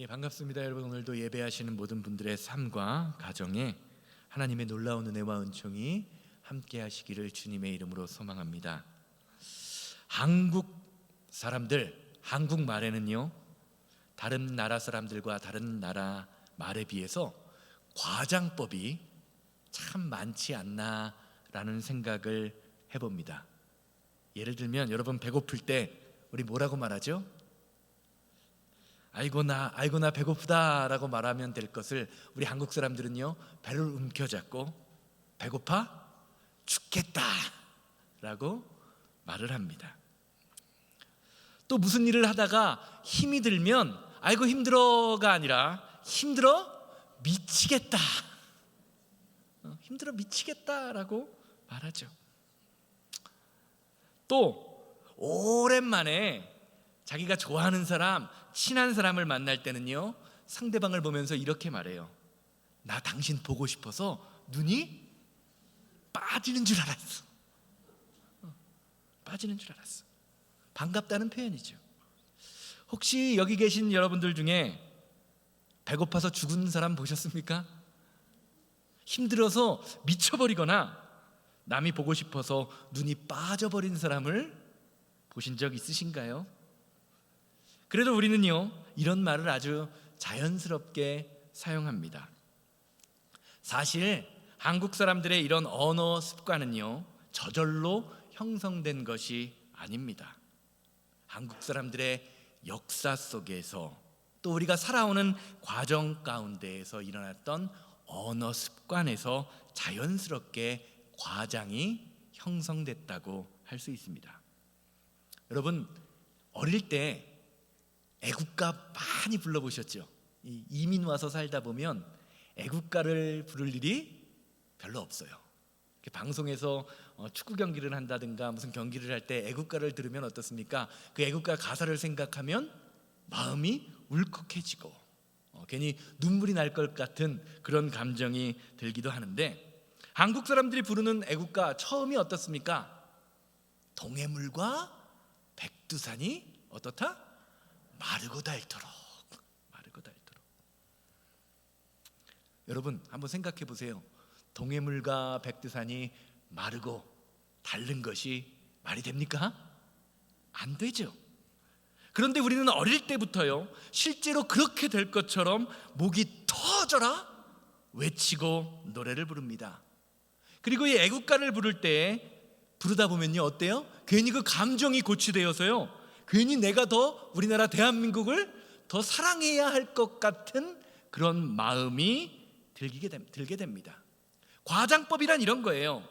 예, 반갑습니다. 여러분, 오늘도 예배하시는 모든 분들의 삶과 가정에 하나님의 놀라운 은혜와 은총이 함께 하시기를 주님의 이름으로 소망합니다. 한국 사람들, 한국말에는요, 다른 나라 사람들과 다른 나라 말에 비해서 과장법이 참 많지 않나라는 생각을 해봅니다. 예를 들면 여러분 배고플 때 우리 뭐라고 말하죠? 아이고 나 배고프다 라고 말하면 될 것을 우리 한국 사람들은요, 배를 움켜잡고 배고파 죽겠다 라고 말을 합니다. 또 무슨 일을 하다가 힘이 들면 아이고 힘들어가 아니라 힘들어 미치겠다, 힘들어 미치겠다 라고 말하죠. 또 오랜만에 자기가 좋아하는 사람, 친한 사람을 만날 때는요, 상대방을 보면서 이렇게 말해요. 나 당신 보고 싶어서 눈이 빠지는 줄 알았어. 빠지는 줄 알았어. 반갑다는 표현이죠. 혹시 여기 계신 여러분들 중에 배고파서 죽은 사람 보셨습니까? 힘들어서 미쳐버리거나 남이 보고 싶어서 눈이 빠져버린 사람을 보신 적 있으신가요? 그래도 우리는요, 이런 말을 아주 자연스럽게 사용합니다. 사실 한국 사람들의 이런 언어 습관은요, 저절로 형성된 것이 아닙니다. 한국 사람들의 역사 속에서 또 우리가 살아오는 과정 가운데에서 일어났던 언어 습관에서 자연스럽게 과장이 형성됐다고 할 수 있습니다. 여러분, 어릴 때 애국가 많이 불러보셨죠? 이민 와서 살다 보면 애국가를 부를 일이 별로 없어요. 방송에서 축구 경기를 한다든가 무슨 경기를 할 때 애국가를 들으면 어떻습니까? 그 애국가 가사를 생각하면 마음이 울컥해지고 괜히 눈물이 날 것 같은 그런 감정이 들기도 하는데, 한국 사람들이 부르는 애국가 처음이 어떻습니까? 동해물과 백두산이 어떻다? 마르고 닳도록, 마르고 닳도록. 여러분 한번 생각해 보세요. 동해물과 백두산이 마르고 닳는 것이 말이 됩니까? 안 되죠. 그런데 우리는 어릴 때부터요, 실제로 그렇게 될 것처럼 목이 터져라 외치고 노래를 부릅니다. 그리고 이 애국가를 부를 때 부르다 보면요, 어때요? 괜히 그 감정이 고취되어서요, 괜히 내가 더 우리나라 대한민국을 더 사랑해야 할 것 같은 그런 마음이 들게 됩니다. 과장법이란 이런 거예요.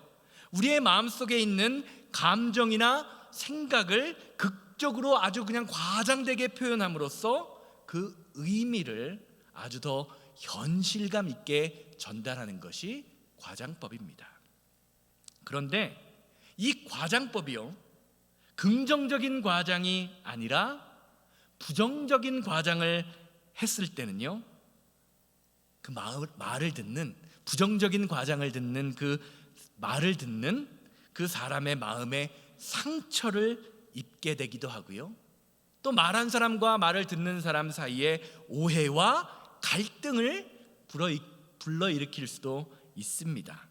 우리의 마음속에 있는 감정이나 생각을 극적으로 아주 그냥 과장되게 표현함으로써 그 의미를 아주 더 현실감 있게 전달하는 것이 과장법입니다. 그런데 이 과장법이요, 긍정적인 과장이 아니라 부정적인 과장을 했을 때는요, 그 말을 듣는, 부정적인 과장을 듣는 그 말을 듣는 그 사람의 마음에 상처를 입게 되기도 하고요, 또 말한 사람과 말을 듣는 사람 사이에 오해와 갈등을 불러일으킬 수도 있습니다.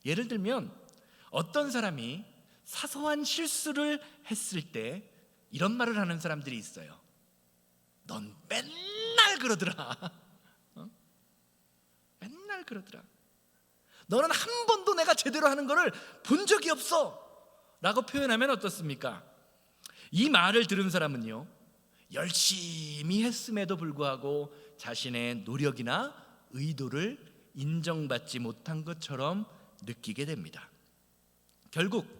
예를 들면 어떤 사람이 사소한 실수를 했을 때 이런 말을 하는 사람들이 있어요. 넌 맨날 그러더라. 맨날 그러더라. 너는 한 번도 내가 제대로 하는 거를 본 적이 없어 라고 표현하면 어떻습니까? 이 말을 들은 사람은요, 열심히 했음에도 불구하고 자신의 노력이나 의도를 인정받지 못한 것처럼 느끼게 됩니다. 결국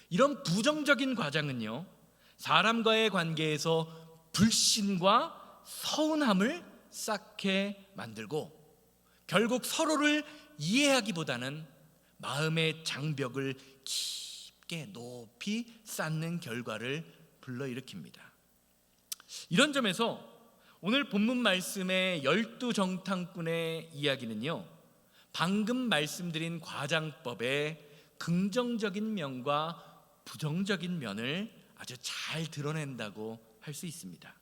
이런 부정적인 과장은요, 사람과의 관계에서 불신과 서운함을 쌓게 만들고 결국 서로를 이해하기보다는 마음의 장벽을 깊게 높이 쌓는 결과를 불러일으킵니다. 이런 점에서 오늘 본문 말씀의 12정탐꾼의 이야기는요, 방금 말씀드린 과장법의 긍정적인 면과 부정적인 면을 아주 잘 드러낸다고 할 수 있습니다.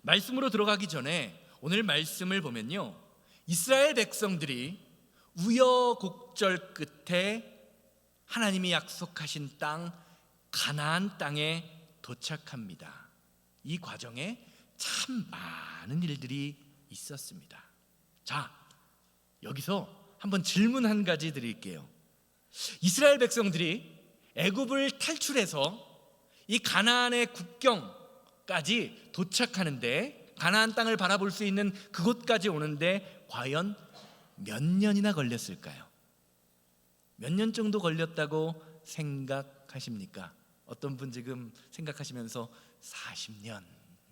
말씀으로 들어가기 전에 오늘 말씀을 보면요, 이스라엘 백성들이 우여곡절 끝에 하나님이 약속하신 땅 가나안 땅에 도착합니다. 이 과정에 참 많은 일들이 있었습니다. 자, 여기서 한번 질문 한 가지 드릴게요. 이스라엘 백성들이 애굽을 탈출해서 이 가나안의 국경까지 도착하는데, 가나안 땅을 바라볼 수 있는 그곳까지 오는데 과연 몇 년이나 걸렸을까요? 몇 년 정도 걸렸다고 생각하십니까? 어떤 분 지금 생각하시면서 40년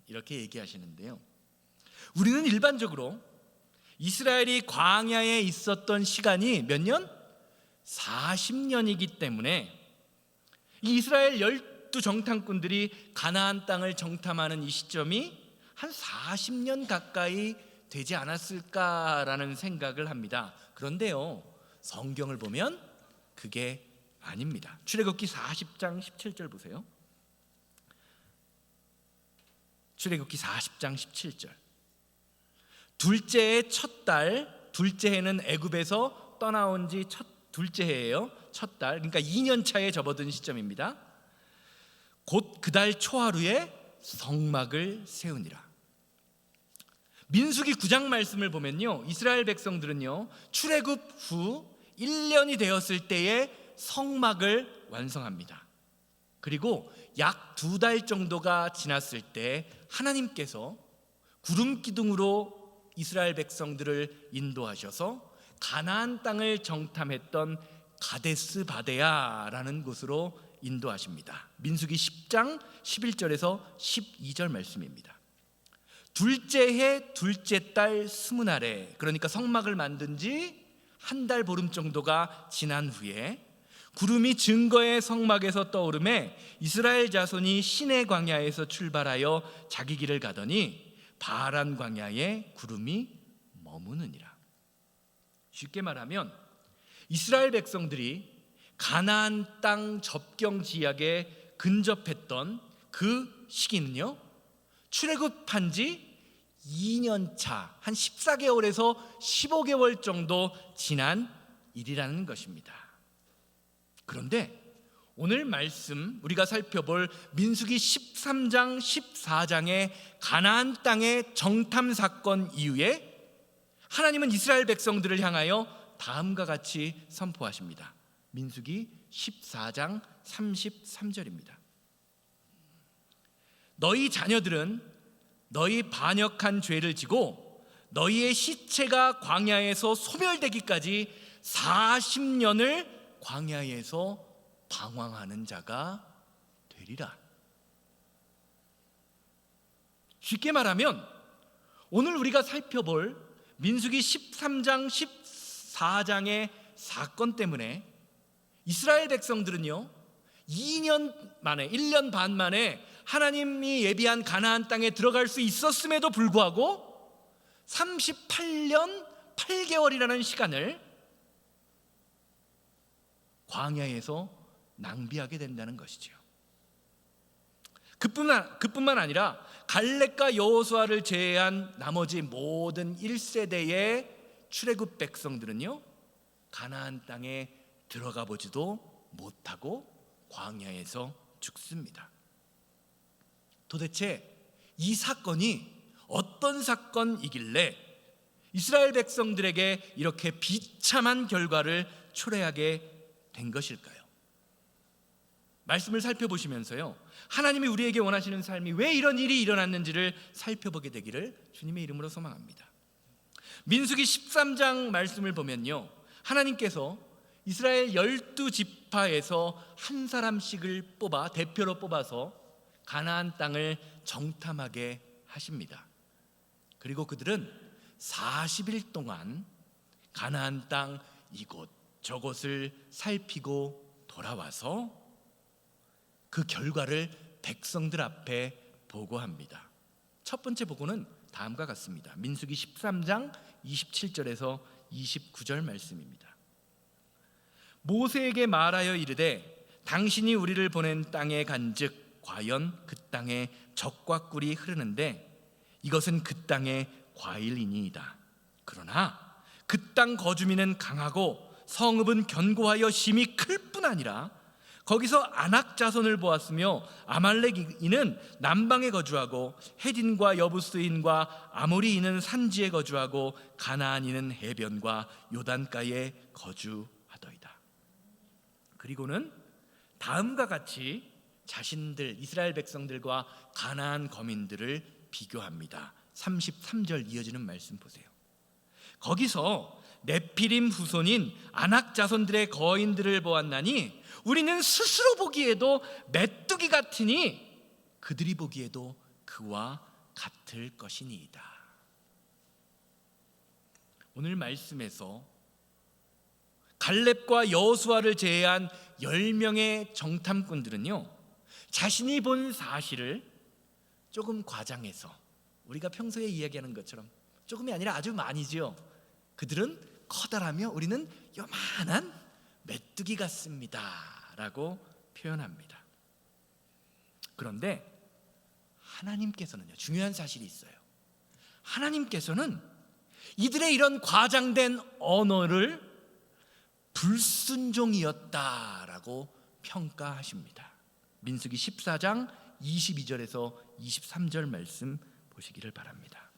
이렇게 얘기하시는데요, 우리는 일반적으로 이스라엘이 광야에 있었던 시간이 몇 년? 40년이기 때문에 이 이스라엘 12정탐꾼들이 가나안 땅을 정탐하는 이 시점이 한 40년 가까이 되지 않았을까라는 생각을 합니다. 그런데요, 성경을 보면 그게 아닙니다. 출애굽기 40장 17절 보세요. 출애굽기 40장 17절. 둘째의 첫 달, 둘째 해는 애굽에서 떠나온 지 둘째 해예요. 첫 달, 그러니까 2년 차에 접어든 시점입니다. 곧 그 달 초하루에 성막을 세우니라. 민수기 9장 말씀을 보면요, 이스라엘 백성들은요, 출애굽 후 1년이 되었을 때에 성막을 완성합니다. 그리고 약 2달 정도가 지났을 때 하나님께서 구름 기둥으로 이스라엘 백성들을 인도하셔서 가나안 땅을 정탐했던 가데스 바데아라는 곳으로 인도하십니다. 민수기 10장 11절에서 12절 말씀입니다. 둘째 해 둘째 달 20날에, 그러니까 성막을 만든 지 한 달 보름 정도가 지난 후에 구름이 증거의 성막에서 떠오르매 이스라엘 자손이 시내 광야에서 출발하여 자기 길을 가더니 바란 광야에 구름이 머무느니라. 쉽게 말하면 이스라엘 백성들이 가나안 땅 접경 지역에 근접했던 그 시기는요, 출애굽한 지 2년 차, 한 14개월에서 15개월 정도 지난 일이라는 것입니다. 그런데 오늘 말씀 우리가 살펴볼 민수기 13장 14장의 가나안 땅의 정탐 사건 이후에 하나님은 이스라엘 백성들을 향하여 다음과 같이 선포하십니다. 민수기 14장 33절입니다. 너희 자녀들은 너희 반역한 죄를 지고 너희의 시체가 광야에서 소멸되기까지 40년을 광야에서 방황하는 자가 되리라. 쉽게 말하면 오늘 우리가 살펴볼 민수기 13장 14장의 사건 때문에 이스라엘 백성들은요, 2년 만에, 1년 반 만에 하나님이 예비한 가나안 땅에 들어갈 수 있었음에도 불구하고 38년 8개월이라는 시간을 광야에서 낭비하게 된다는 것이죠. 그뿐만 아니라 갈렙과 여호수아를 제외한 나머지 모든 1세대의 출애굽 백성들은요, 가나안 땅에 들어가 보지도 못하고 광야에서 죽습니다. 도대체 이 사건이 어떤 사건이길래 이스라엘 백성들에게 이렇게 비참한 결과를 초래하게 된 것일까요? 말씀을 살펴보시면서요, 하나님이 우리에게 원하시는 삶이 왜 이런 일이 일어났는지를 살펴보게 되기를 주님의 이름으로 소망합니다. 민수기 13장 말씀을 보면요, 하나님께서 이스라엘 12지파에서 한 사람씩을 뽑아 대표로 뽑아서 가나안 땅을 정탐하게 하십니다. 그리고 그들은 40일 동안 가나안 땅 이곳 저곳을 살피고 돌아와서 그 결과를 백성들 앞에 보고합니다. 첫 번째 보고는 다음과 같습니다. 민수기 13장 27절에서 29절 말씀입니다. 모세에게 말하여 이르되 당신이 우리를 보낸 땅에 간즉 과연 그 땅에 젖과 꿀이 흐르는데 이것은 그 땅의 과일이니이다. 그러나 그 땅 거주민은 강하고 성읍은 견고하여 심히 클 뿐 아니라 거기서 아낙 자손을 보았으며 아말렉인은 남방에 거주하고 헤딘과 여부스인과 아모리인은 산지에 거주하고 가나안인은 해변과 요단가에 거주하더이다. 그리고는 다음과 같이 자신들 이스라엘 백성들과 가나안 거민들을 비교합니다. 33절 이어지는 말씀 보세요. 거기서 네피림 후손인 아낙 자손들의 거인들을 보았나니 우리는 스스로 보기에도 메뚜기 같으니 그들이 보기에도 그와 같을 것이니이다. 오늘 말씀에서 갈렙과 여호수아를 제외한 10명의 정탐꾼들은요, 자신이 본 사실을 조금 과장해서 우리가 평소에 이야기하는 것처럼, 조금이 아니라 아주 많이지요. 그들은 커다라며 우리는 요만한 메뚜기 같습니다 라고 표현합니다. 그런데 하나님께서는요, 중요한 사실이 있어요. 하나님께서는 이들의 이런 과장된 언어를 불순종이었다라고 평가하십니다. 민수기 14장 22절에서 23절 말씀 보시기를 바랍니다.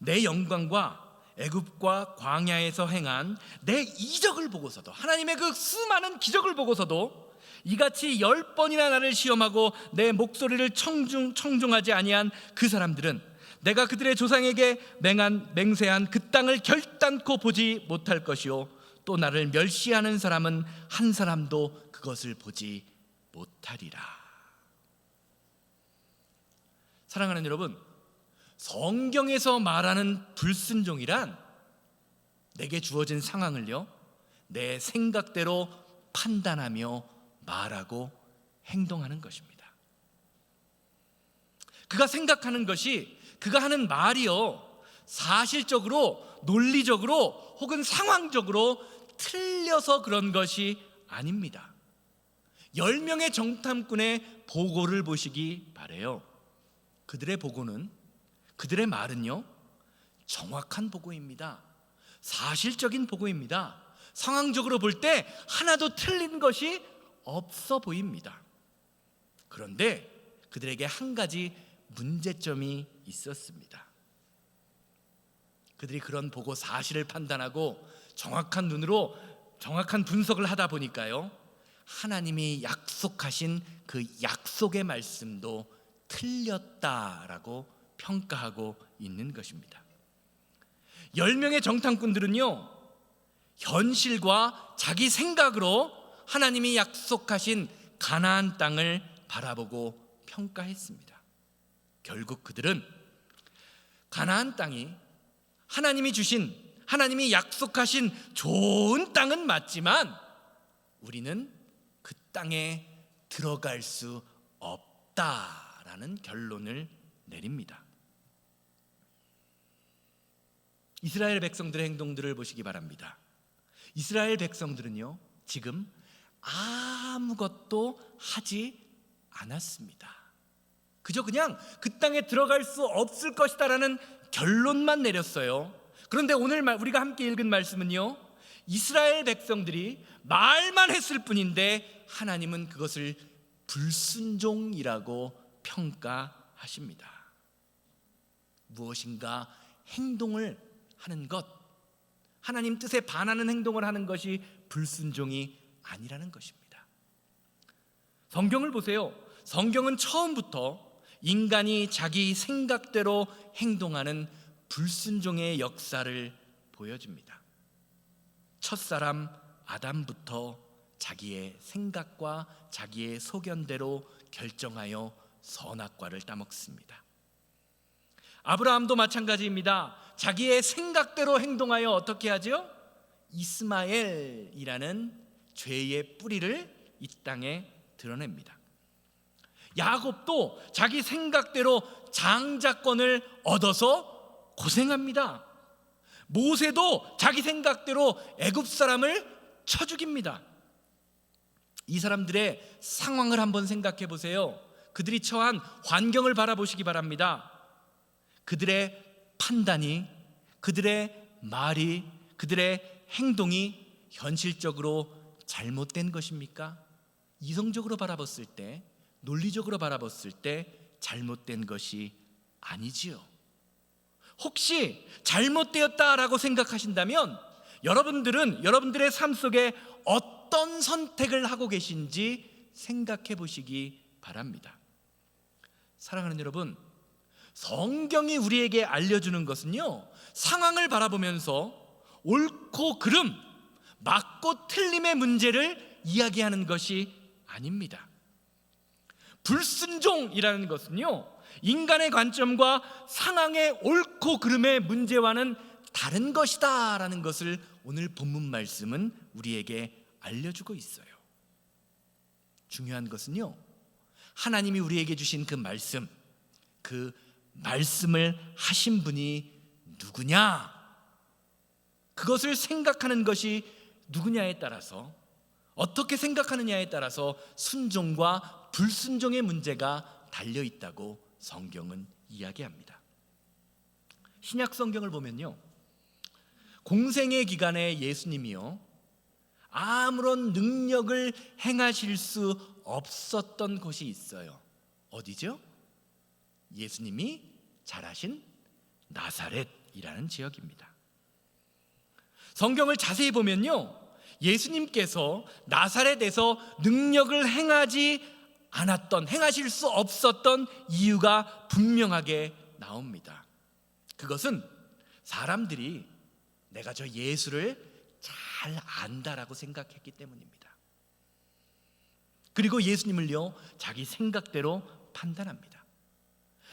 내 영광과 애굽과 광야에서 행한 내 이적을 보고서도, 하나님의 그 수많은 기적을 보고서도 이같이 10번이나 나를 시험하고 내 목소리를 청중하지 아니한 그 사람들은 내가 그들의 조상에게 맹세한 그 땅을 결단코 보지 못할 것이요 또 나를 멸시하는 사람은 한 사람도 그것을 보지 못하리라. 사랑하는 여러분, 성경에서 말하는 불순종이란 내게 주어진 상황을요, 내 생각대로 판단하며 말하고 행동하는 것입니다. 그가 생각하는 것이, 그가 하는 말이요, 사실적으로, 논리적으로 혹은 상황적으로 틀려서 그런 것이 아닙니다. 10명의 정탐꾼의 보고를 보시기 바라요. 그들의 보고는, 그들의 말은요, 정확한 보고입니다. 사실적인 보고입니다. 상황적으로 볼 때 하나도 틀린 것이 없어 보입니다. 그런데 그들에게 한 가지 문제점이 있었습니다. 그들이 그런 보고 사실을 판단하고 정확한 눈으로 정확한 분석을 하다 보니까요, 하나님이 약속하신 그 약속의 말씀도 틀렸다라고 평가하고 있는 것입니다. 10명의 정탐꾼들은요, 현실과 자기 생각으로 하나님이 약속하신 가나안 땅을 바라보고 평가했습니다. 결국 그들은 가나안 땅이 하나님이 주신, 하나님이 약속하신 좋은 땅은 맞지만 우리는 그 땅에 들어갈 수 없다라는 결론을 내립니다. 이스라엘 백성들의 행동들을 보시기 바랍니다. 이스라엘 백성들은요, 지금 아무것도 하지 않았습니다. 그저 그냥 그 땅에 들어갈 수 없을 것이다라는 결론만 내렸어요. 그런데 오늘 우리가 함께 읽은 말씀은요, 이스라엘 백성들이 말만 했을 뿐인데 하나님은 그것을 불순종이라고 평가하십니다. 무엇인가 행동을 하는 것, 하나님 뜻에 반하는 행동을 하는 것이 불순종이 아니라는 것입니다. 성경을 보세요. 성경은 처음부터 인간이 자기 생각대로 행동하는 불순종의 역사를 보여줍니다. 첫사람 아담부터 자기의 생각과 자기의 소견대로 결정하여 선악과를 따먹습니다. 아브라함도 마찬가지입니다. 자기의 생각대로 행동하여 어떻게 하죠? 이스마엘이라는 죄의 뿌리를 이 땅에 드러냅니다. 야곱도 자기 생각대로 장자권을 얻어서 고생합니다. 모세도 자기 생각대로 애굽 사람을 쳐 죽입니다. 이 사람들의 상황을 한번 생각해 보세요. 그들이 처한 환경을 바라보시기 바랍니다. 그들의 판단이, 그들의 말이, 그들의 행동이 현실적으로 잘못된 것입니까? 이성적으로 바라봤을 때, 논리적으로 바라봤을 때 잘못된 것이 아니지요. 혹시 잘못되었다라고 생각하신다면 여러분들은 여러분들의 삶 속에 어떤 선택을 하고 계신지 생각해 보시기 바랍니다. 사랑하는 여러분, 성경이 우리에게 알려주는 것은요, 상황을 바라보면서 옳고 그름, 맞고 틀림의 문제를 이야기하는 것이 아닙니다. 불순종이라는 것은요, 인간의 관점과 상황의 옳고 그름의 문제와는 다른 것이다 라는 것을 오늘 본문 말씀은 우리에게 알려주고 있어요. 중요한 것은요, 하나님이 우리에게 주신 그 말씀을 하신 분이 누구냐, 그것을 생각하는 것이 누구냐에 따라서, 어떻게 생각하느냐에 따라서 순종과 불순종의 문제가 달려있다고 성경은 이야기합니다. 신약 성경을 보면요, 공생의 기간에 예수님이요, 아무런 능력을 행하실 수 없었던 곳이 있어요. 어디죠? 예수님이 자라신 나사렛이라는 지역입니다. 성경을 자세히 보면요, 예수님께서 나사렛에서 능력을 행하실 수 없었던 이유가 분명하게 나옵니다. 그것은 사람들이 내가 저 예수를 잘 안다라고 생각했기 때문입니다. 그리고 예수님을요, 자기 생각대로 판단합니다.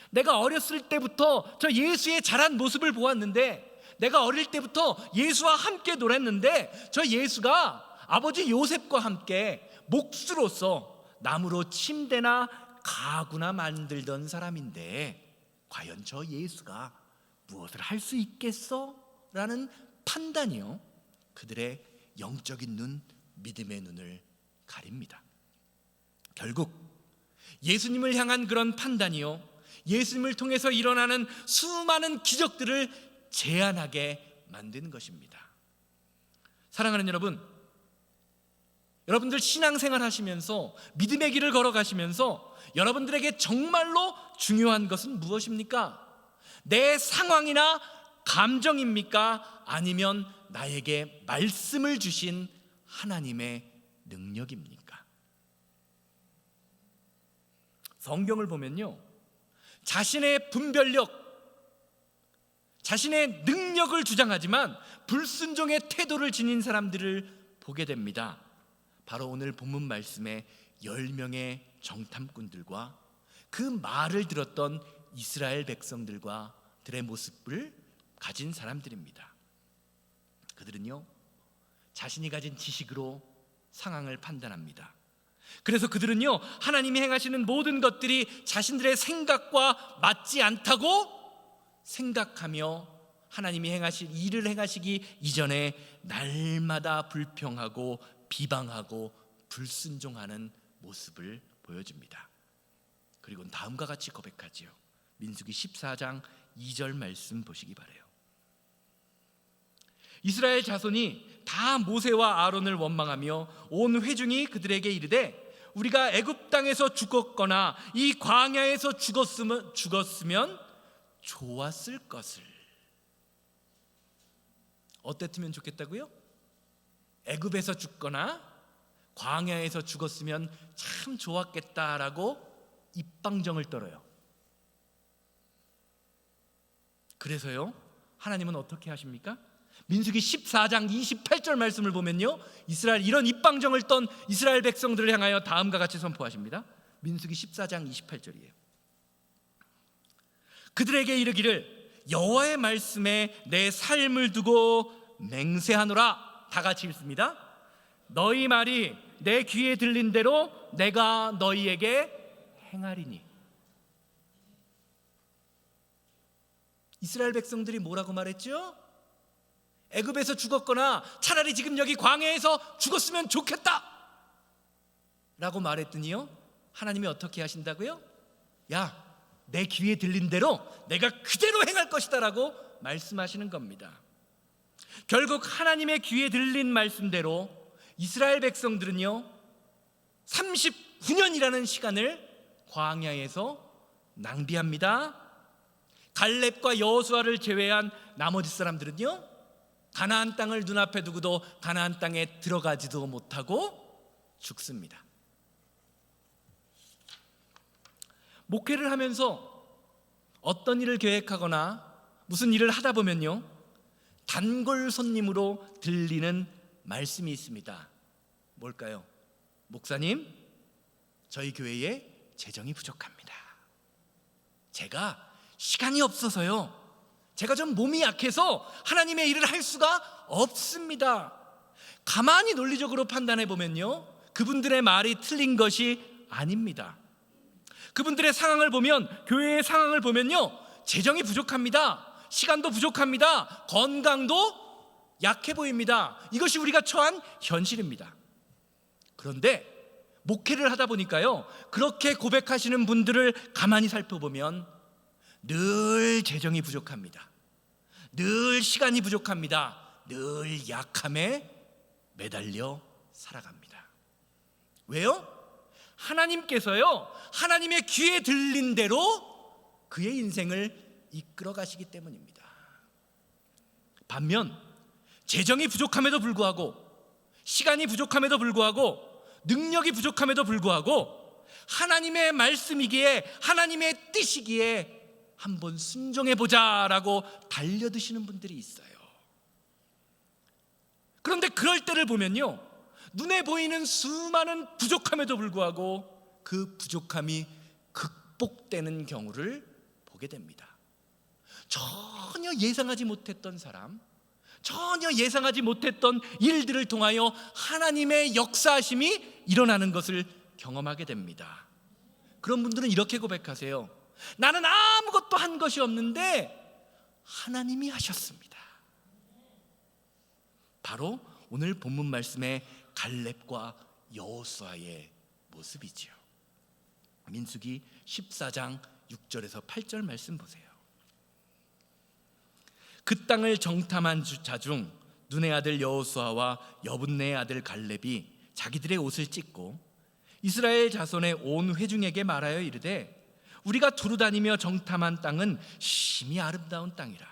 내가 어렸을 때부터 저 예수의 자란 모습을 보았는데, 내가 어릴 때부터 예수와 함께 놀았는데, 저 예수가 아버지 요셉과 함께 목수로서 나무로 침대나 가구나 만들던 사람인데, 과연 저 예수가 무엇을 할 수 있겠어? 라는 판단이요, 그들의 영적인 눈, 믿음의 눈을 가립니다. 결국 예수님을 향한 그런 판단이요, 예수님을 통해서 일어나는 수많은 기적들을 제한하게 만드는 것입니다. 사랑하는 여러분, 여러분들 신앙생활 하시면서, 믿음의 길을 걸어가시면서 여러분들에게 정말로 중요한 것은 무엇입니까? 내 상황이나 감정입니까? 아니면 나에게 말씀을 주신 하나님의 능력입니까? 성경을 보면요, 자신의 분별력, 자신의 능력을 주장하지만 불순종의 태도를 지닌 사람들을 보게 됩니다. 바로 오늘 본문 말씀의 10명의 정탐꾼들과 그 말을 들었던 이스라엘 백성들과들의 모습을 가진 사람들입니다. 그들은요, 자신이 가진 지식으로 상황을 판단합니다. 그래서 그들은요, 하나님이 행하시는 모든 것들이 자신들의 생각과 맞지 않다고 생각하며 하나님이 일을 행하시기 이전에 날마다 불평하고 비방하고 불순종하는 모습을 보여줍니다. 그리고 다음과 같이 고백하지요. 민수기 14장 2절 말씀 보시기 바라요. 이스라엘 자손이 다 모세와 아론을 원망하며 온 회중이 그들에게 이르되, 우리가 애굽 땅에서 죽었거나 이 광야에서 죽었으면 좋았을 것을. 어땠으면 좋겠다고요? 애굽에서 죽거나 광야에서 죽었으면 참 좋았겠다라고 입방정을 떨어요. 그래서요, 하나님은 어떻게 하십니까? 민수기 14장 28절 말씀을 보면요, 이런 입방정을 떤 이스라엘 백성들을 향하여 다음과 같이 선포하십니다. 민수기 14장 28절이에요. 그들에게 이르기를, 여호와의 말씀에 내 삶을 두고 맹세하노라. 다 같이 읽습니다. 너희 말이 내 귀에 들린 대로 내가 너희에게 행하리니. 이스라엘 백성들이 뭐라고 말했죠? 애굽에서 죽었거나 차라리 지금 여기 광야에서 죽었으면 좋겠다 라고 말했더니요, 하나님이 어떻게 하신다고요? 야, 내 귀에 들린 대로 내가 그대로 행할 것이다 라고 말씀하시는 겁니다. 결국 하나님의 귀에 들린 말씀대로 이스라엘 백성들은요 39년이라는 시간을 광야에서 낭비합니다. 갈렙과 여호수아를 제외한 나머지 사람들은요 가나안 땅을 눈앞에 두고도 가나안 땅에 들어가지도 못하고 죽습니다. 목회를 하면서 어떤 일을 계획하거나 무슨 일을 하다 보면요 단골 손님으로 들리는 말씀이 있습니다. 뭘까요? 목사님, 저희 교회에 재정이 부족합니다. 제가 시간이 없어서요, 제가 좀 몸이 약해서 하나님의 일을 할 수가 없습니다. 가만히 논리적으로 판단해 보면요 그분들의 말이 틀린 것이 아닙니다. 그분들의 상황을 보면, 교회의 상황을 보면요 재정이 부족합니다. 시간도 부족합니다. 건강도 약해 보입니다. 이것이 우리가 처한 현실입니다. 그런데 목회를 하다 보니까요 그렇게 고백하시는 분들을 가만히 살펴보면 늘 재정이 부족합니다. 늘 시간이 부족합니다. 늘 약함에 매달려 살아갑니다. 왜요? 하나님께서요 하나님의 귀에 들린 대로 그의 인생을 이끌어 가시기 때문입니다. 반면 재정이 부족함에도 불구하고, 시간이 부족함에도 불구하고, 능력이 부족함에도 불구하고 하나님의 말씀이기에, 하나님의 뜻이기에 한번 순종해보자 라고 달려드시는 분들이 있어요. 그런데 그럴 때를 보면요 눈에 보이는 수많은 부족함에도 불구하고 그 부족함이 극복되는 경우를 보게 됩니다. 전혀 예상하지 못했던 사람, 전혀 예상하지 못했던 일들을 통하여 하나님의 역사하심이 일어나는 것을 경험하게 됩니다. 그런 분들은 이렇게 고백하세요. 나는 아무것도 한 것이 없는데 하나님이 하셨습니다. 바로 오늘 본문 말씀의 갈렙과 여호수아의 모습이지요. 민수기 14장 6절에서 8절 말씀 보세요. 그 땅을 정탐한 자 중 눈의 아들 여호수아와 여분네의 아들 갈렙이 자기들의 옷을 찢고 이스라엘 자손의 온 회중에게 말하여 이르되 우리가 두루 다니며 정탐한 땅은 심히 아름다운 땅이라.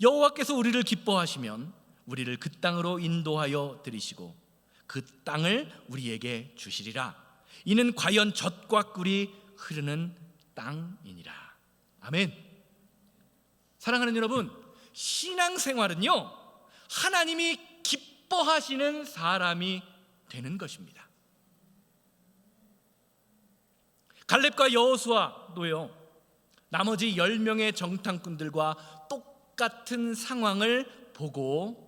여호와께서 우리를 기뻐하시면 우리를 그 땅으로 인도하여 들이시고 그 땅을 우리에게 주시리라. 이는 과연 젖과 꿀이 흐르는 땅이니라. 아멘. 사랑하는 여러분, 신앙생활은요 하나님이 기뻐하시는 사람이 되는 것입니다. 갈렙과 여호수아도요 나머지 10명의 정탐꾼들과 똑같은 상황을 보고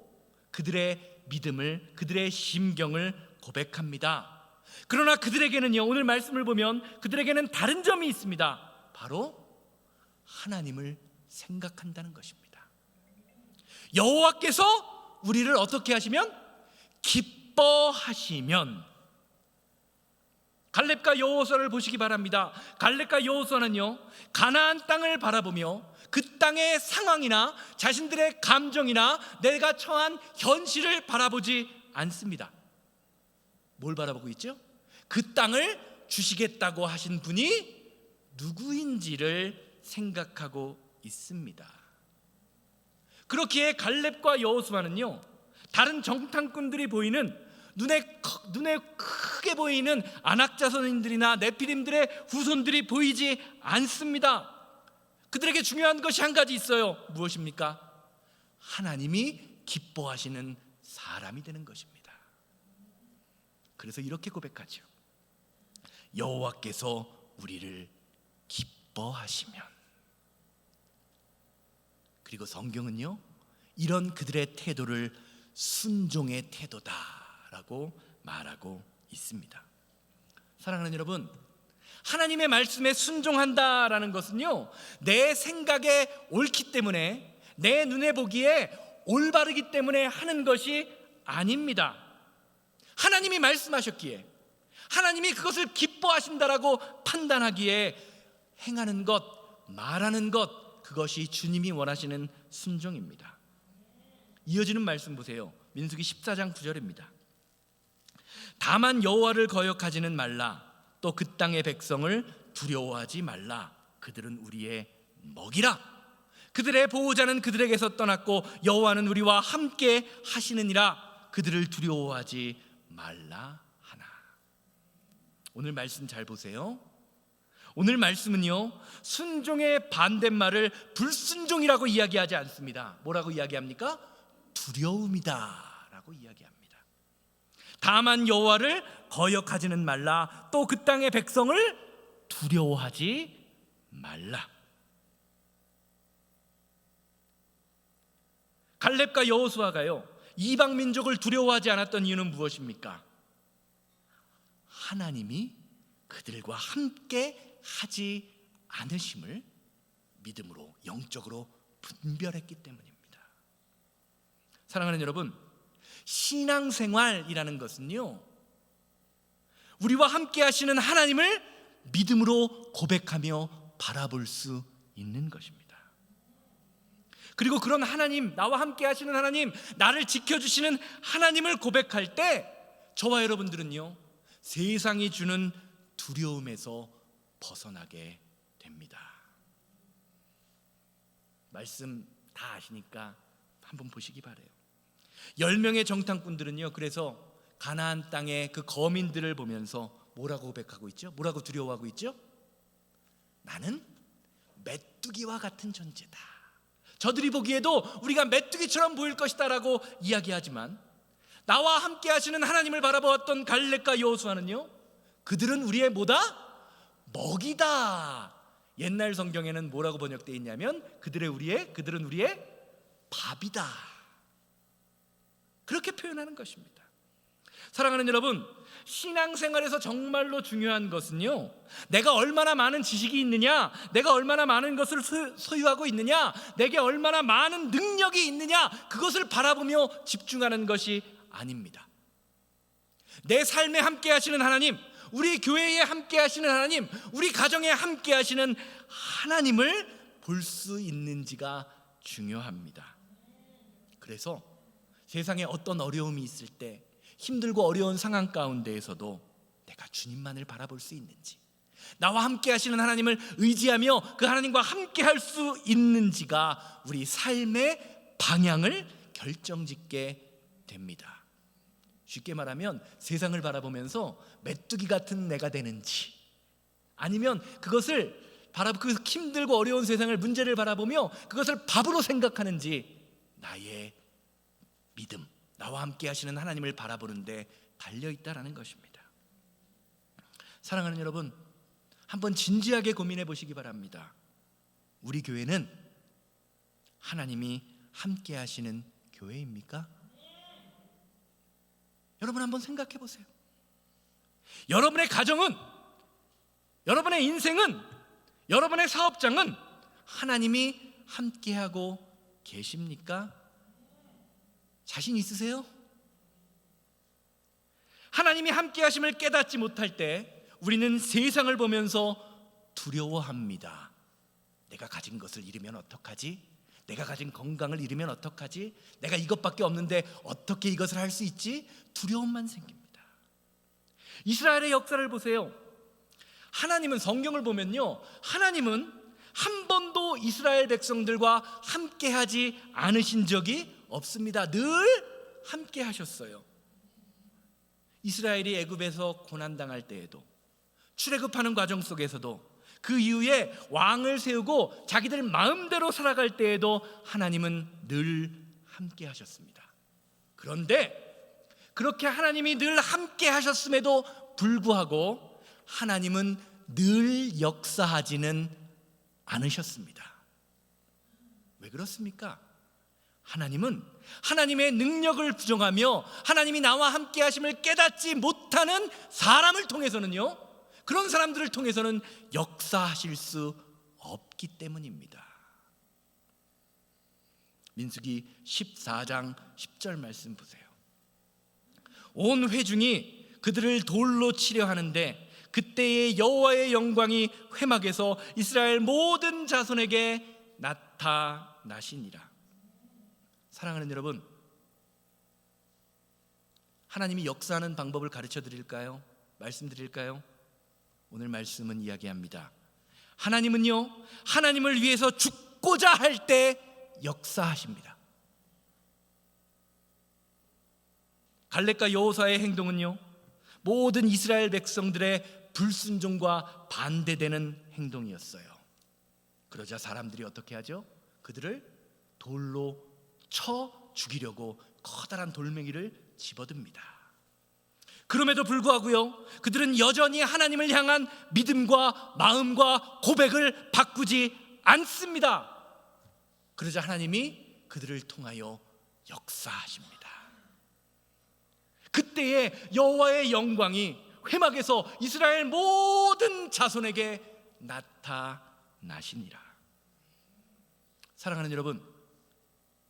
그들의 믿음을, 그들의 심경을 고백합니다. 그러나 그들에게는요 오늘 말씀을 보면 그들에게는 다른 점이 있습니다. 바로 하나님을 생각한다는 것입니다. 여호와께서 우리를 어떻게 하시면? 기뻐하시면. 갈렙과 여호수아를 보시기 바랍니다. 갈렙과 여호수아는요 가나안 땅을 바라보며 그 땅의 상황이나 자신들의 감정이나 내가 처한 현실을 바라보지 않습니다. 뭘 바라보고 있죠? 그 땅을 주시겠다고 하신 분이 누구인지를 생각하고 있습니다. 그렇기에 갈렙과 여호수아는요 다른 정탐꾼들이 보이는 눈에 크게 보이는 아낙 자손들이나 네피림들의 후손들이 보이지 않습니다. 그들에게 중요한 것이 한 가지 있어요. 무엇입니까? 하나님이 기뻐하시는 사람이 되는 것입니다. 그래서 이렇게 고백하죠. 여호와께서 우리를 기뻐하시면. 그리고 성경은요 이런 그들의 태도를 순종의 태도다라고 말하고 있습니다. 사랑하는 여러분, 하나님의 말씀에 순종한다라는 것은요 내 생각에 옳기 때문에, 내 눈에 보기에 올바르기 때문에 하는 것이 아닙니다. 하나님이 말씀하셨기에, 하나님이 그것을 기뻐하신다라고 판단하기에 행하는 것, 말하는 것, 그것이 주님이 원하시는 순종입니다. 이어지는 말씀 보세요. 민수기 14장 9절입니다. 다만 여호와를 거역하지는 말라. 또 그 땅의 백성을 두려워하지 말라. 그들은 우리의 먹이라. 그들의 보호자는 그들에게서 떠났고 여호와는 우리와 함께 하시느니라. 그들을 두려워하지 말라 하나. 오늘 말씀 잘 보세요. 오늘 말씀은요, 순종의 반대말을 불순종이라고 이야기하지 않습니다. 뭐라고 이야기합니까? 두려움이다 라고 이야기합니다. 다만 여호와를 거역하지는 말라. 또 그 땅의 백성을 두려워하지 말라. 갈렙과 여호수아가요, 이방 민족을 두려워하지 않았던 이유는 무엇입니까? 하나님이 그들과 함께 하지 않으심을 믿음으로, 영적으로 분별했기 때문입니다. 사랑하는 여러분, 신앙생활이라는 것은요, 우리와 함께 하시는 하나님을 믿음으로 고백하며 바라볼 수 있는 것입니다. 그리고 그런 하나님, 나와 함께 하시는 하나님, 나를 지켜주시는 하나님을 고백할 때 저와 여러분들은요, 세상이 주는 두려움에서 벗어나게 됩니다. 말씀 다 아시니까 한번 보시기 바라요. 10명의 정탐꾼들은요, 그래서 가나안 땅의 그 거민들을 보면서 뭐라고 고백하고 있죠? 뭐라고 두려워하고 있죠? 나는 메뚜기와 같은 존재다. 저들이 보기에도 우리가 메뚜기처럼 보일 것이다 라고 이야기하지만, 나와 함께 하시는 하나님을 바라보았던 갈렙과 여호수아는요, 그들은 우리의 뭐다? 먹이다. 옛날 성경에는 뭐라고 번역되어 있냐면 그들은 우리의 밥이다. 그렇게 표현하는 것입니다. 사랑하는 여러분, 신앙생활에서 정말로 중요한 것은요, 내가 얼마나 많은 지식이 있느냐, 내가 얼마나 많은 것을 소유하고 있느냐, 내게 얼마나 많은 능력이 있느냐, 그것을 바라보며 집중하는 것이 아닙니다. 내 삶에 함께 하시는 하나님, 우리 교회에 함께 하시는 하나님, 우리 가정에 함께 하시는 하나님을 볼 수 있는지가 중요합니다. 그래서 세상에 어떤 어려움이 있을 때, 힘들고 어려운 상황 가운데에서도 내가 주님만을 바라볼 수 있는지, 나와 함께 하시는 하나님을 의지하며 그 하나님과 함께 할 수 있는지가 우리 삶의 방향을 결정짓게 됩니다. 쉽게 말하면 세상을 바라보면서 메뚜기 같은 내가 되는지, 아니면 그것을 그 힘들고 어려운 세상을, 문제를 바라보며 그것을 밥으로 생각하는지, 나의 믿음, 나와 함께 하시는 하나님을 바라보는데 달려있다라는 것입니다. 사랑하는 여러분, 한번 진지하게 고민해 보시기 바랍니다. 우리 교회는 하나님이 함께 하시는 교회입니까? 여러분 한번 생각해 보세요. 여러분의 가정은, 여러분의 인생은, 여러분의 사업장은 하나님이 함께하고 계십니까? 자신 있으세요? 하나님이 함께하심을 깨닫지 못할 때 우리는 세상을 보면서 두려워합니다. 내가 가진 것을 잃으면 어떡하지? 내가 가진 건강을 잃으면 어떡하지? 내가 이것밖에 없는데 어떻게 이것을 할 수 있지? 두려움만 생깁니다. 이스라엘의 역사를 보세요. 하나님은, 성경을 보면요, 하나님은 한 번도 이스라엘 백성들과 함께하지 않으신 적이 없습니다. 늘 함께 하셨어요. 이스라엘이 애굽에서 고난당할 때에도, 출애굽하는 과정 속에서도, 그 이후에 왕을 세우고 자기들 마음대로 살아갈 때에도 하나님은 늘 함께 하셨습니다. 그런데 그렇게 하나님이 늘 함께 하셨음에도 불구하고 하나님은 늘 역사하지는 않으셨습니다. 왜 그렇습니까? 하나님은 하나님의 능력을 부정하며 하나님이 나와 함께 하심을 깨닫지 못하는 사람을 통해서는요, 그런 사람들을 통해서는 역사하실 수 없기 때문입니다. 민수기 14장 10절 말씀 보세요. 온 회중이 그들을 돌로 치려 하는데 그때의 여호와의 영광이 회막에서 이스라엘 모든 자손에게 나타나시니라. 사랑하는 여러분, 하나님이 역사하는 방법을 가르쳐 드릴까요? 말씀드릴까요? 오늘 말씀은 이야기합니다. 하나님은요, 하나님을 위해서 죽고자 할 때 역사하십니다. 갈렙과 여호수아의 행동은요, 모든 이스라엘 백성들의 불순종과 반대되는 행동이었어요. 그러자 사람들이 어떻게 하죠? 그들을 돌로 쳐 죽이려고 커다란 돌멩이를 집어듭니다. 그럼에도 불구하고요, 그들은 여전히 하나님을 향한 믿음과 마음과 고백을 바꾸지 않습니다. 그러자 하나님이 그들을 통하여 역사하십니다. 그때에 여호와의 영광이 회막에서 이스라엘 모든 자손에게 나타나시니라. 사랑하는 여러분,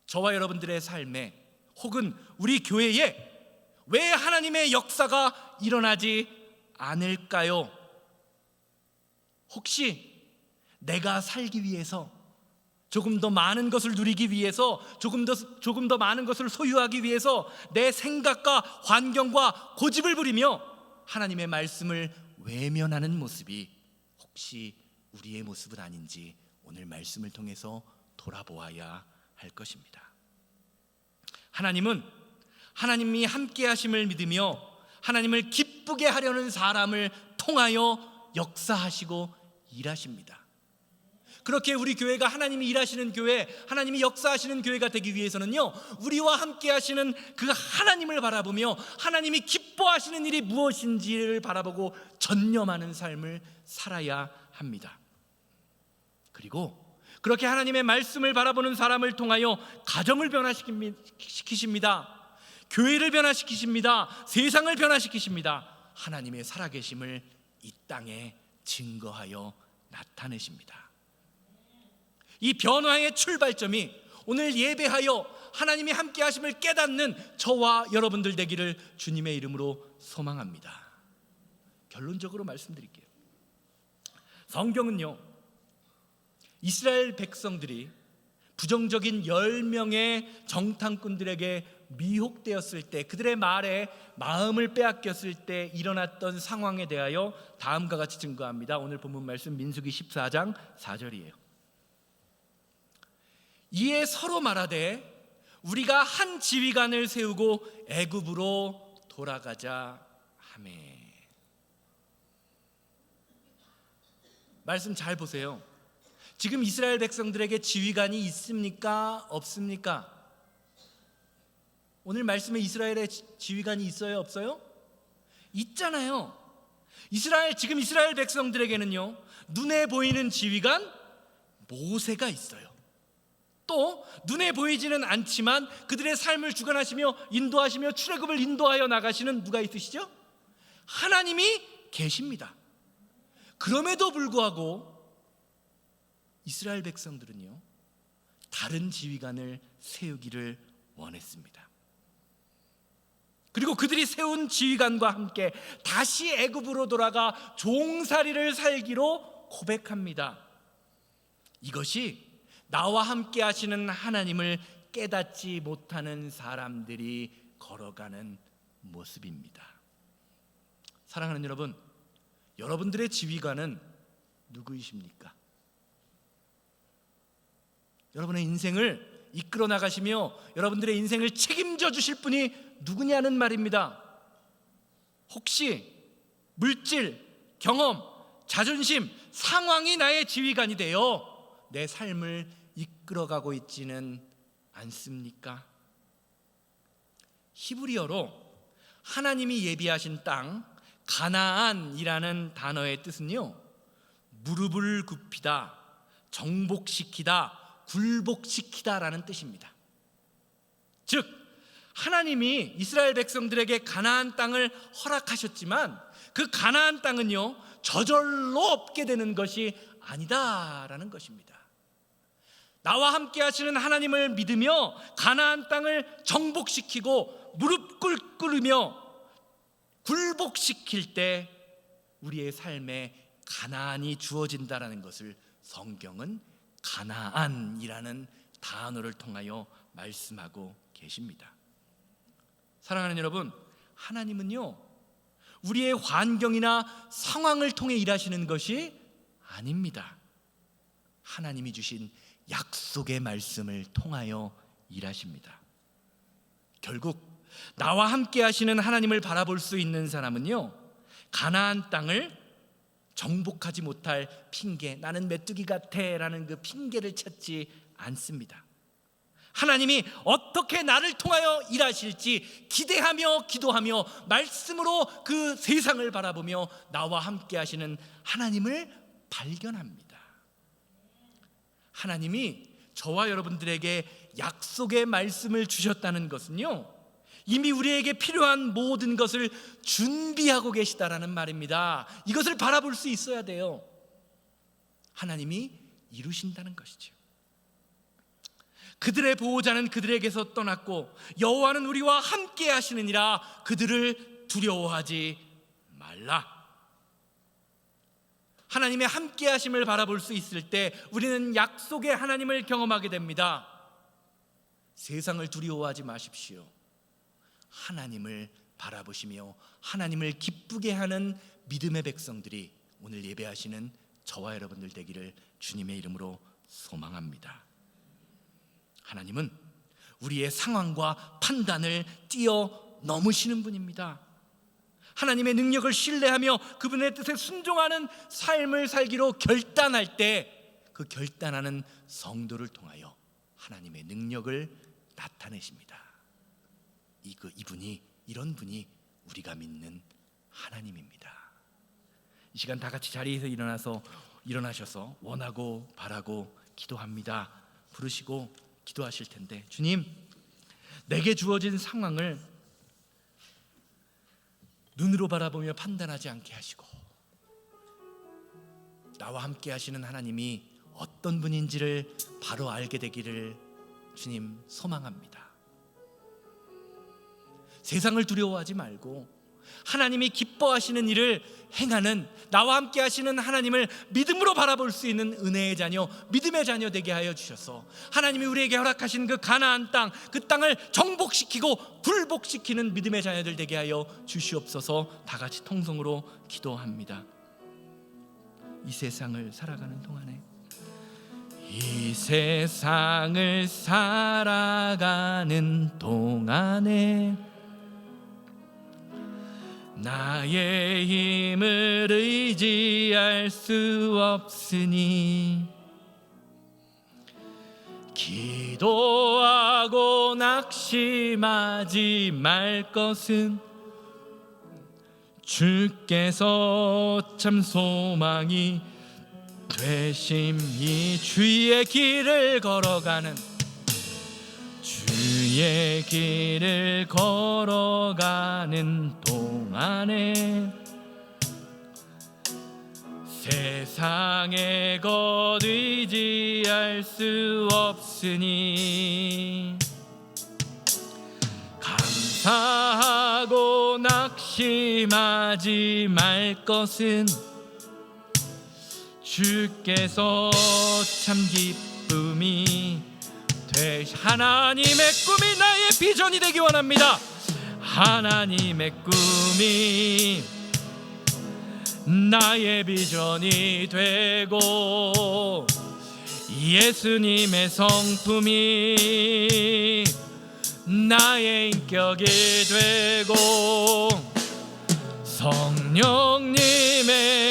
저와 여러분들의 삶에 혹은 우리 교회에 왜 하나님의 역사가 일어나지 않을까요? 혹시 내가 살기 위해서, 조금 더 많은 것을 누리기 위해서, 조금 더 많은 것을 소유하기 위해서 내 생각과 환경과 고집을 부리며 하나님의 말씀을 외면하는 모습이 혹시 우리의 모습은 아닌지 오늘 말씀을 통해서 돌아보아야 할 것입니다. 하나님은 하나님이 함께 하심을 믿으며 하나님을 기쁘게 하려는 사람을 통하여 역사하시고 일하십니다. 그렇게 우리 교회가 하나님이 일하시는 교회, 하나님이 역사하시는 교회가 되기 위해서는요, 우리와 함께 하시는 그 하나님을 바라보며 하나님이 기뻐하시는 일이 무엇인지를 바라보고 전념하는 삶을 살아야 합니다. 그리고 그렇게 하나님의 말씀을 바라보는 사람을 통하여 가정을 변화시키십니다. 교회를 변화시키십니다. 세상을 변화시키십니다. 하나님의 살아계심을 이 땅에 증거하여 나타내십니다. 이 변화의 출발점이 오늘 예배하여 하나님이 함께 하심을 깨닫는 저와 여러분들 되기를 주님의 이름으로 소망합니다. 결론적으로 말씀드릴게요. 성경은요, 이스라엘 백성들이 부정적인 10명의 정탐꾼들에게 미혹되었을 때, 그들의 말에 마음을 빼앗겼을 때 일어났던 상황에 대하여 다음과 같이 증거합니다. 오늘 본문 말씀 민수기 14장 4절이에요. 이에 서로 말하되 우리가 한 지휘관을 세우고 애굽으로 돌아가자 하매. 말씀 잘 보세요. 지금 이스라엘 백성들에게 지휘관이 있습니까? 없습니까? 오늘 말씀에 이스라엘의 지휘관이 있어요? 없어요? 있잖아요. 지금 이스라엘 백성들에게는요, 눈에 보이는 지휘관 모세가 있어요. 또 눈에 보이지는 않지만 그들의 삶을 주관하시며 인도하시며 출애굽을 인도하여 나가시는 누가 있으시죠? 하나님이 계십니다. 그럼에도 불구하고 이스라엘 백성들은요, 다른 지휘관을 세우기를 원했습니다. 그리고 그들이 세운 지휘관과 함께 다시 애굽으로 돌아가 종살이를 살기로 고백합니다. 이것이 나와 함께 하시는 하나님을 깨닫지 못하는 사람들이 걸어가는 모습입니다. 사랑하는 여러분, 여러분들의 지휘관은 누구이십니까? 여러분의 인생을 이끌어 나가시며 여러분들의 인생을 책임져 주실 분이 누구냐는 말입니다. 혹시 물질, 경험, 자존심, 상황이 나의 지휘관이 되어 내 삶을 이끌어가고 있지는 않습니까? 히브리어로 하나님이 예비하신 땅, 가나안이라는 단어의 뜻은요, 무릎을 굽히다, 정복시키다, 굴복시키다라는 뜻입니다. 즉 하나님이 이스라엘 백성들에게 가나안 땅을 허락하셨지만 그 가나안 땅은요, 저절로 얻게 되는 것이 아니다라는 것입니다. 나와 함께 하시는 하나님을 믿으며 가나안 땅을 정복시키고 무릎 꿇으며 굴복시킬 때 우리의 삶에 가나안이 주어진다라는 것을 성경은 가나안이라는 단어를 통하여 말씀하고 계십니다. 사랑하는 여러분, 하나님은요, 우리의 환경이나 상황을 통해 일하시는 것이 아닙니다. 하나님이 주신 약속의 말씀을 통하여 일하십니다. 결국 나와 함께 하시는 하나님을 바라볼 수 있는 사람은요, 가나안 땅을 정복하지 못할 핑계, 나는 메뚜기 같아 라는 그 핑계를 찾지 않습니다. 하나님이 어떻게 나를 통하여 일하실지 기대하며 기도하며 말씀으로 그 세상을 바라보며 나와 함께 하시는 하나님을 발견합니다. 하나님이 저와 여러분들에게 약속의 말씀을 주셨다는 것은요, 이미 우리에게 필요한 모든 것을 준비하고 계시다라는 말입니다. 이것을 바라볼 수 있어야 돼요. 하나님이 이루신다는 것이죠. 그들의 보호자는 그들에게서 떠났고 여호와는 우리와 함께 하시느니라. 그들을 두려워하지 말라. 하나님의 함께 하심을 바라볼 수 있을 때 우리는 약속의 하나님을 경험하게 됩니다. 세상을 두려워하지 마십시오. 하나님을 바라보시며 하나님을 기쁘게 하는 믿음의 백성들이 오늘 예배하시는 저와 여러분들 되기를 주님의 이름으로 소망합니다. 하나님은 우리의 상황과 판단을 뛰어넘으시는 분입니다. 하나님의 능력을 신뢰하며 그분의 뜻에 순종하는 삶을 살기로 결단할 때 그 결단하는 성도를 통하여 하나님의 능력을 나타내십니다. 이런 분이 우리가 믿는 하나님입니다. 이 시간 다 같이 자리에서 일어나셔서 원하고 바라고 기도합니다. 부르시고 기도하실 텐데, 주님, 내게 주어진 상황을 눈으로 바라보며 판단하지 않게 하시고 나와 함께 하시는 하나님이 어떤 분인지를 바로 알게 되기를 주님 소망합니다. 세상을 두려워하지 말고 하나님이 기뻐하시는 일을 행하는 나와 함께 하시는 하나님을 믿음으로 바라볼 수 있는 은혜의 자녀, 믿음의 자녀 되게 하여 주셔서 하나님이 우리에게 허락하신 그 가나안 땅, 그 땅을 정복시키고 굴복시키는 믿음의 자녀들 되게 하여 주시옵소서. 다 같이 통성으로 기도합니다. 이 세상을 살아가는 동안에, 이 세상을 살아가는 동안에 나의 힘을 의지할 수 없으니 기도하고 낙심하지 말 것은 주께서 참 소망이 되심이. 주의 길을 걸어가는 주의 길을 걸어가는 동안에 세상의 것 의지할 수 없으니 감사하고 낙심하지 말 것은 주께서 참 기쁨이 하나님의 꿈이 나의 비전이 되기 원합니다. 하나님의 꿈이 나의 비전이 되고 예수님의 성품이 나의 인격이 되고 성령님의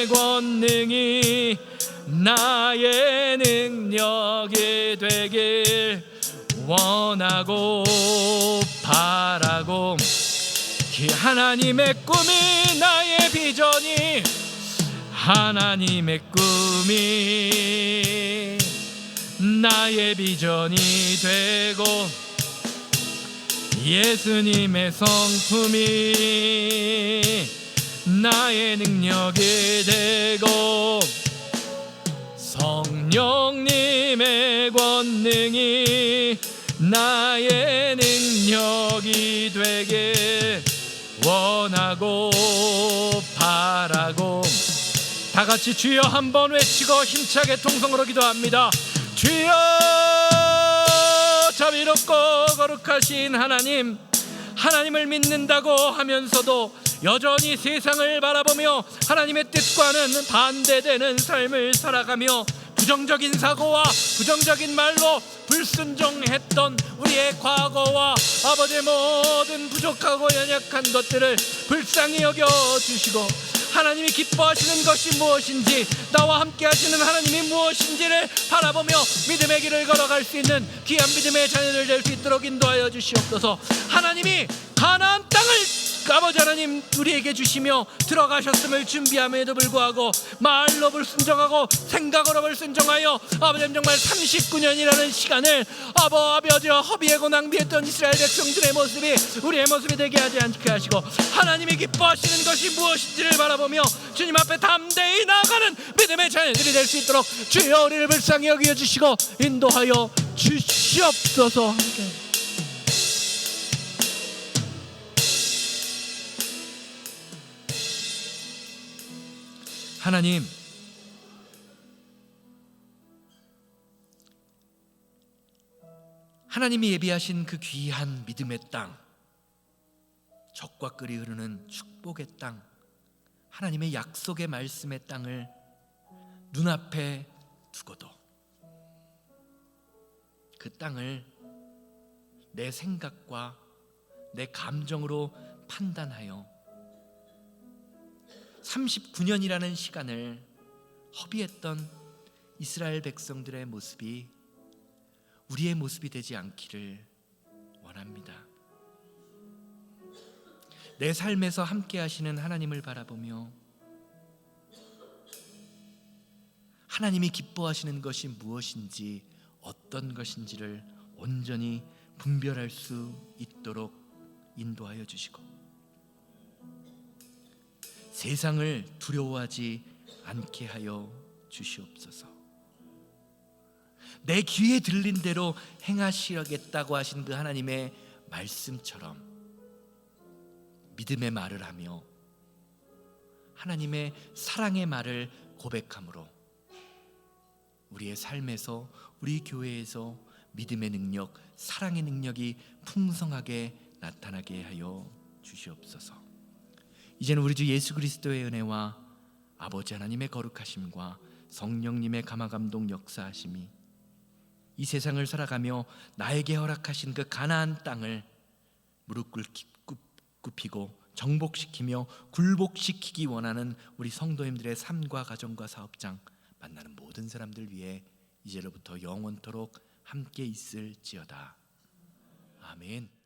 권능이 나의 능력이 되길 원하고 바라고, 하나님의 꿈이 나의 비전이, 하나님의 꿈이 나의 비전이 되고 예수님의 성품이 나의 능력이 되고 성령님의 권능이 나의 능력이 되길 원하고 바라고 같이 주여 한번 외치고 힘차게 통성으로 기도합니다. 주여, 자비롭고 거룩하신 하나님, 하나님을 믿는다고 하면서도 여전히 세상을 바라보며 하나님의 뜻과는 반대되는 삶을 살아가며 부정적인 사고와 부정적인 말로 불순종했던 우리의 과거와 아버지의 모든 부족하고 연약한 것들을 불쌍히 여겨주시고 하나님이 기뻐하시는 것이 무엇인지, 나와 함께 하시는 하나님이 무엇인지를 바라보며 믿음의 길을 걸어갈 수 있는 귀한 믿음의 자녀들 될 수 있도록 인도하여 주시옵소서. 하나님이 가나안 땅을 아버지 하나님 우리에게 주시며 들어가셨음을 준비함에도 불구하고 말로 불순종하고 생각으로 불순종하여 아버지 정말 39년이라는 시간을 아버지와 허비하고 낭비했던 이스라엘 백성들의 모습이 우리의 모습이 되게 하지 않게 하시고 하나님이 기뻐하시는 것이 무엇인지를 바라보며 주님 앞에 담대히 나아가는 믿음의 자녀들이 될 수 있도록 주여 우리를 불쌍히 여겨주시고 인도하여 주시옵소서. 하나님, 하나님이 예비하신 그 귀한 믿음의 땅, 젖과 꿀이 흐르는 축복의 땅, 하나님의 약속의 말씀의 땅을 눈앞에 두고도 그 땅을 내 생각과 내 감정으로 판단하여 39년이라는 시간을 허비했던 이스라엘 백성들의 모습이 우리의 모습이 되지 않기를 원합니다. 내 삶에서 함께 하시는 하나님을 바라보며 하나님이 기뻐하시는 것이 무엇인지 어떤 것인지를 온전히 분별할 수 있도록 인도하여 주시고 세상을 두려워하지 않게 하여 주시옵소서. 내 귀에 들린 대로 행하시겠다고 하신 그 하나님의 말씀처럼 믿음의 말을 하며 하나님의 사랑의 말을 고백함으로 우리의 삶에서 우리 교회에서 믿음의 능력, 사랑의 능력이 풍성하게 나타나게 하여 주시옵소서. 이제는 우리 주 예수 그리스도의 은혜와 아버지 하나님의 거룩하심과 성령님의 감화감동 역사하심이 이 세상을 살아가며 나에게 허락하신 그 가나안 땅을 무릎 꿇히고 정복시키며 굴복시키기 원하는 우리 성도님들의 삶과 가정과 사업장 만나는 모든 사람들 위해 이제로부터 영원토록 함께 있을지어다. 아멘.